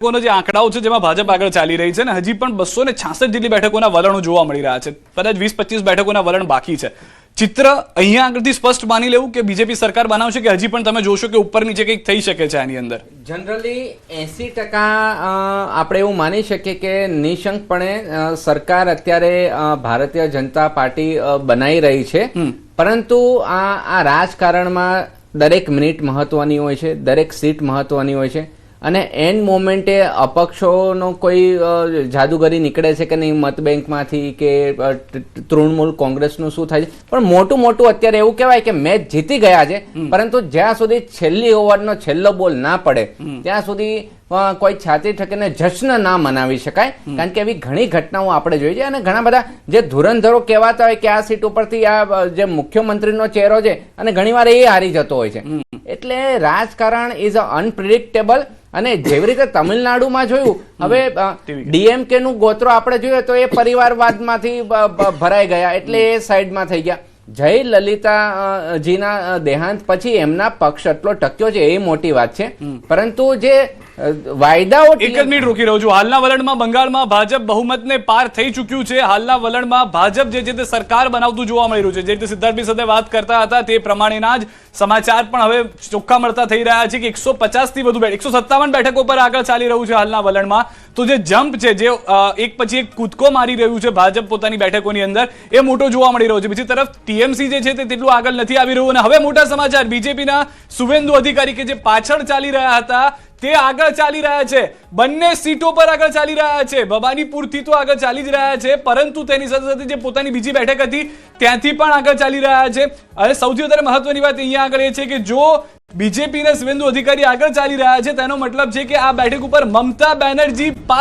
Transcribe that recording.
જે આંકડાઓ છે જેમાં ભાજપ આગળ ચાલી રહી છે ને હજી પણ 266 જેટલી બેઠકોના વલણો જોવા મળી રહ્યા છે. કદાચ 20-25 બેઠકોના વલણ બાકી છે. ચિત્ર અહીંયા આગળથી સ્પષ્ટ માની લેવું કે બીજેપી સરકાર બનાવશે કે હજી પણ તમે જોશો કે ઉપર નીચે કંઈક થઈ શકે છે આની અંદર? જનરલી 80% આપણે એવું માની શકીએ કે નિશંકપણે સરકાર અત્યારે ભારતીય જનતા પાર્ટી બનાવી રહી છે, પરંતુ આ રાજકારણમાં દરેક મિનિટ મહત્વની હોય છે, દરેક સીટ મહત્વની હોય છે અને એન્ડ મોમેન્ટે અપક્ષોનો કોઈ જાદુગરી નીકળે છે કે નહીં મત બેંકમાંથી કે તૃણમૂલ કોંગ્રેસનું શું થાય છે. પણ મોટું અત્યારે એવું કહેવાય કે મેચ જીતી ગયા છે, પરંતુ જ્યાં સુધી છેલ્લી ઓવરનો છેલ્લો બોલ ના પડે ત્યાં સુધી કોઈ છાતી ઠકીને જશ્ન ના મનાવી શકાય. કારણ કે એવી ઘણી ઘટનાઓ આપણે જોઈ છે અને ઘણા બધા જે ધુરંધરો કહેવાતા હોય કે આ સીટ ઉપરથી આ જે મુખ્યમંત્રીનો ચહેરો છે અને ઘણીવાર એ હારી જતો હોય છે. એટલે રાજકારણ ઇઝ અનપ્રિડિક્ટેબલ. અને જેવી રીતે તમિલનાડુમાં જોયું, હવે ડીએમકે નું ગોત્રો આપણે જોઈએ તો એ પરિવારવાદમાંથી ભરાઈ ગયા એટલે એ સાઈડમાં થઈ ગયા. જયલલિતા જીના દેહાંત પછી એમના પક્ષ એટલો ટક્યો છે એ મોટી વાત છે, પરંતુ જે વાયદાઓ એક જ મિનિટ રોકી રહ્યો છું. હાલના વલણમાં બંગાળમાં ભાજપ બહુમતને પાર થઈ ચૂક્યું છે. હાલના વલણમાં ભાજપ જે છે તે સરકાર બનાવતું જોવા મળી રહ્યું છે. જે રીતે સિદ્ધાર્થભાઈ સાથે વાત કરતા હતા તે પ્રમાણેના જ સમાચાર પણ હવે ચોખ્ખા મળતા થઈ રહ્યા છે કે 150 થી વધુ 157 બેઠકો પર આગળ ચાલી રહ્યું છે હાલના વલણમાં. તો જે જમ્પ છે, જે એક પછી એક કૂદકો મારી રહ્યું છે ભાજપ પોતાની બેઠકોની અંદર, એ મોટો જોવા મળી રહ્યો છે. બીજી તરફ ટીએમસી જે છે તે તેટલું આગળ નથી આવી રહ્યું. અને હવે મોટા સમાચાર, બીજેપીના શુવેન્દુ અધિકારી કે જે પાછળ ચાલી રહ્યા હતા તે આગળ ચાલી રહ્યા છે. બંને સીટો પર આગળ ચાલી રહ્યા છે. ભવાનીપુરથી તો આગળ ચાલી જ રહ્યા છે, પરંતુ તેની સાથે સાથે જે પોતાની બીજી બેઠક હતી ત્યાંથી પણ આગળ ચાલી રહ્યા છે. અને સૌથી વધારે મહત્વની વાત અહીંયા આગળ એ છે કે જો બીજેપીના શુવેન્દુ અધિકારી આગળ ચાલી રહ્યા છે તેનો મતલબ છે કે આ બેઠક ઉપર મમતા બેનર્જી